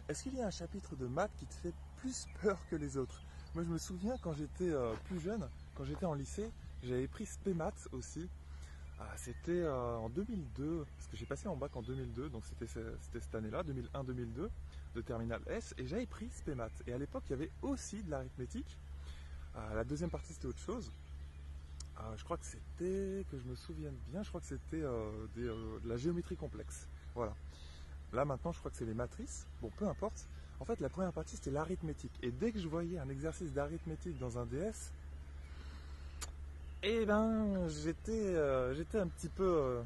Est-ce qu'il y a un chapitre de maths qui te fait plus peur que les autres? Moi, je me souviens quand j'étais plus jeune, quand j'étais en lycée, j'avais pris spé maths aussi. C'était en 2002, parce que j'ai passé mon bac en 2002, donc c'était cette année-là, 2001-2002, de terminale S, et j'avais pris spé maths. Et à l'époque, il y avait aussi de l'arithmétique. La deuxième partie, c'était autre chose. Je crois que c'était, que je me souvienne bien, je crois que c'était de la géométrie complexe. Voilà. Là maintenant je crois que c'est les matrices, bon peu importe. En fait la première partie c'était l'arithmétique. Et dès que je voyais un exercice d'arithmétique dans un DS, eh ben j'étais un petit peu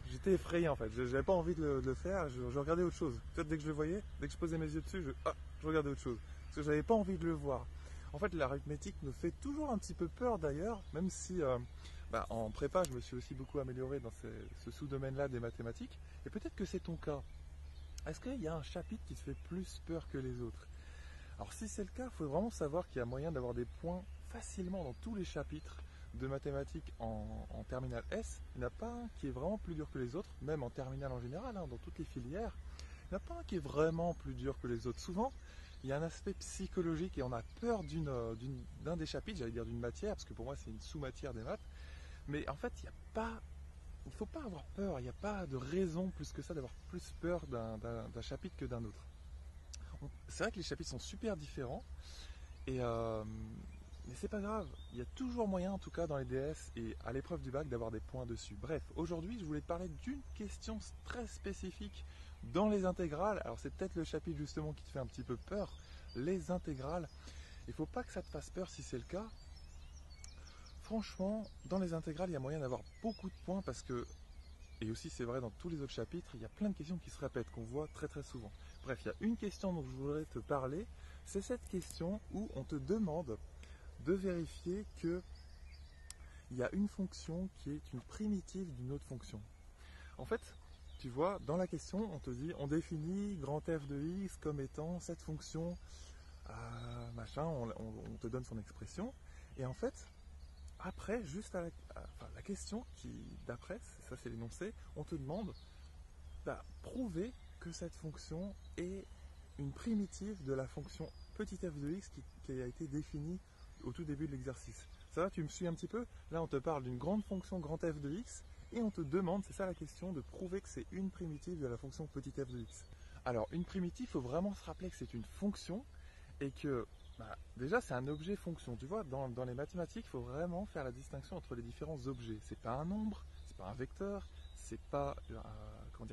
j'étais effrayé en fait. J'avais pas envie de le faire, je regardais autre chose. Peut-être dès que je le voyais, dès que je posais mes yeux dessus, je regardais autre chose. Parce que j'avais pas envie de le voir. En fait l'arithmétique me fait toujours un petit peu peur d'ailleurs, même si en prépa je me suis aussi beaucoup amélioré dans ce sous-domaine là des mathématiques. Et peut-être que c'est ton cas. Est-ce qu'il y a un chapitre qui te fait plus peur que les autres? Alors si c'est le cas, il faut vraiment savoir qu'il y a moyen d'avoir des points facilement dans tous les chapitres de mathématiques en terminale S. Il n'y en a pas un qui est vraiment plus dur que les autres, même en terminale en général, dans toutes les filières. Il n'y en a pas un qui est vraiment plus dur que les autres. Souvent, il y a un aspect psychologique et on a peur d'un des chapitres, j'allais dire d'une matière, parce que pour moi c'est une sous-matière des maths. Mais en fait, il ne faut pas avoir peur, il n'y a pas de raison plus que ça d'avoir plus peur d'un chapitre que d'un autre. C'est vrai que les chapitres sont super différents, et, mais c'est pas grave, il y a toujours moyen en tout cas dans les DS et à l'épreuve du bac d'avoir des points dessus. Bref, aujourd'hui je voulais te parler d'une question très spécifique dans les intégrales. Alors c'est peut-être le chapitre justement qui te fait un petit peu peur, les intégrales. Il ne faut pas que ça te fasse peur si c'est le cas. Franchement, dans les intégrales, il y a moyen d'avoir beaucoup de points parce que, et aussi c'est vrai dans tous les autres chapitres, il y a plein de questions qui se répètent, qu'on voit très très souvent. Bref, il y a une question dont je voudrais te parler, c'est cette question où on te demande de vérifier qu'il y a une fonction qui est une primitive d'une autre fonction. En fait, tu vois, dans la question, on te dit, on définit grand f de x comme étant cette fonction, machin, on te donne son expression, et en fait, après, juste la question qui, d'après, ça c'est l'énoncé, on te demande prouver que cette fonction est une primitive de la fonction petit f de x qui a été définie au tout début de l'exercice. Ça va, tu me suis un petit peu? Là, on te parle d'une grande fonction grand f de x et on te demande, c'est ça la question, de prouver que c'est une primitive de la fonction petit f de x. Alors, une primitive, il faut vraiment se rappeler que c'est une fonction et que déjà c'est un objet fonction. Tu vois, dans les mathématiques, il faut vraiment faire la distinction entre les différents objets. C'est pas un nombre, c'est pas un vecteur, c'est pas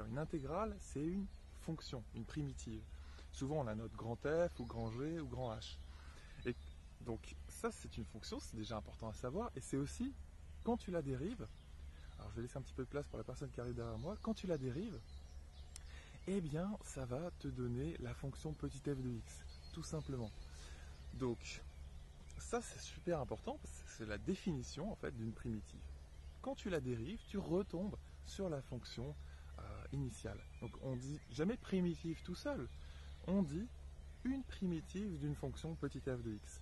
une intégrale, c'est une fonction, une primitive. Souvent on a notre grand F ou grand G ou grand H. Et donc ça c'est une fonction, c'est déjà important à savoir, et c'est aussi quand tu la dérives, alors je vais laisser un petit peu de place pour la personne qui arrive derrière moi, quand tu la dérives, eh bien ça va te donner la fonction petit f de x, tout simplement. Donc ça c'est super important, parce que c'est la définition en fait d'une primitive. Quand tu la dérives, tu retombes sur la fonction initiale. Donc on dit jamais primitive tout seul, on dit une primitive d'une fonction petit f de x.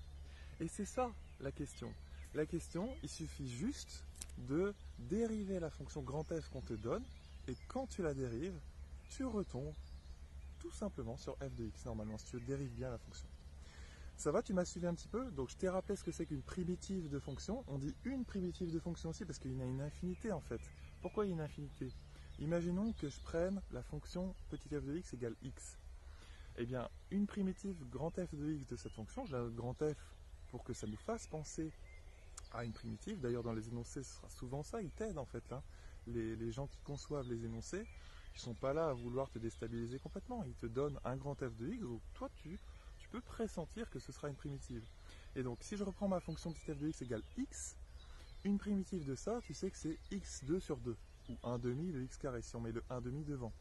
Et c'est ça la question. La question, il suffit juste de dériver la fonction grand f qu'on te donne, et quand tu la dérives, tu retombes tout simplement sur f de x normalement, si tu dérives bien la fonction. Ça va, tu m'as suivi un petit peu? Donc je t'ai rappelé ce que c'est qu'une primitive de fonction. On dit une primitive de fonction aussi parce qu'il y en a une infinité en fait. Pourquoi il y a une infinité? Imaginons que je prenne la fonction petit f de x égale x. Eh bien, une primitive grand f de x de cette fonction, j'ai un grand f pour que ça nous fasse penser à une primitive. D'ailleurs, dans les énoncés, ce sera souvent ça, ils t'aident en fait là. Les gens qui conçoivent les énoncés, ils ne sont pas là à vouloir te déstabiliser complètement. Ils te donnent un grand f de x, donc toi tu peux pressentir que ce sera une primitive. Et donc, si je reprends ma fonction petit f de x égale x, une primitive de ça, tu sais que c'est x2 sur 2, ou 1 demi de x carré, si on met le 1 demi devant.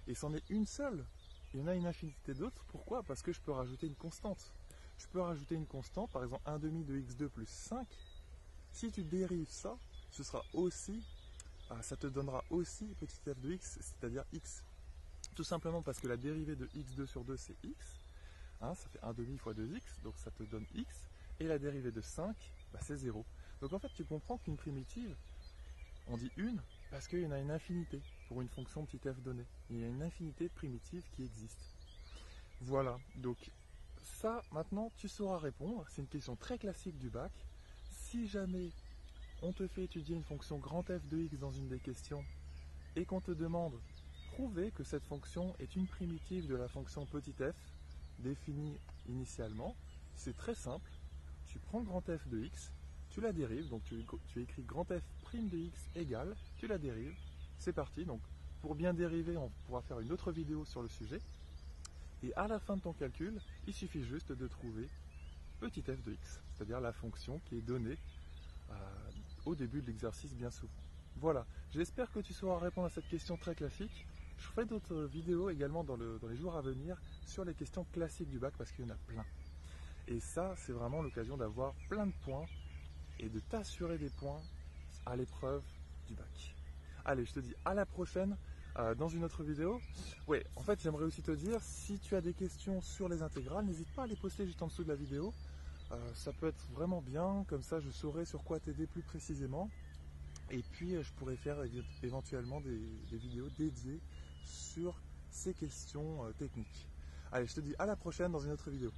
Et c'en est une seule. Il y en a une infinité d'autres. Pourquoi? Parce que je peux rajouter une constante. Je peux rajouter une constante, par exemple 1 demi de x2 plus 5. Si tu dérives ça, ce sera aussi, ça te donnera aussi petit f de x, c'est-à-dire x. Tout simplement parce que la dérivée de x2 sur 2, c'est x. Ça fait 1 demi fois 2x, donc ça te donne x. Et la dérivée de 5, c'est 0. Donc en fait, tu comprends qu'une primitive, on dit une, parce qu'il y en a une infinité pour une fonction petit f donnée. Il y a une infinité de primitives qui existent. Voilà, donc ça maintenant tu sauras répondre, c'est une question très classique du bac. Si jamais on te fait étudier une fonction grand F de x dans une des questions et qu'on te demande prouver que cette fonction est une primitive de la fonction petit f définie initialement, c'est très simple. Tu prends grand F de x, tu la dérives, donc tu écris grand F prime de x égale, tu la dérives, c'est parti. Donc pour bien dériver, on pourra faire une autre vidéo sur le sujet. Et à la fin de ton calcul, il suffit juste de trouver petit f de x, c'est-à-dire la fonction qui est donnée au début de l'exercice bien souvent. Voilà, j'espère que tu sauras répondre à cette question très classique. Je ferai d'autres vidéos également dans les jours à venir sur les questions classiques du bac parce qu'il y en a plein. Et ça, c'est vraiment l'occasion d'avoir plein de points et de t'assurer des points à l'épreuve du bac. Allez, je te dis à la prochaine dans une autre vidéo. Ouais, en fait, j'aimerais aussi te dire, si tu as des questions sur les intégrales, n'hésite pas à les poster juste en dessous de la vidéo. Ça peut être vraiment bien, comme ça je saurai sur quoi t'aider plus précisément. Et puis je pourrais faire éventuellement des vidéos dédiées sur ces questions techniques. Allez, je te dis à la prochaine dans une autre vidéo.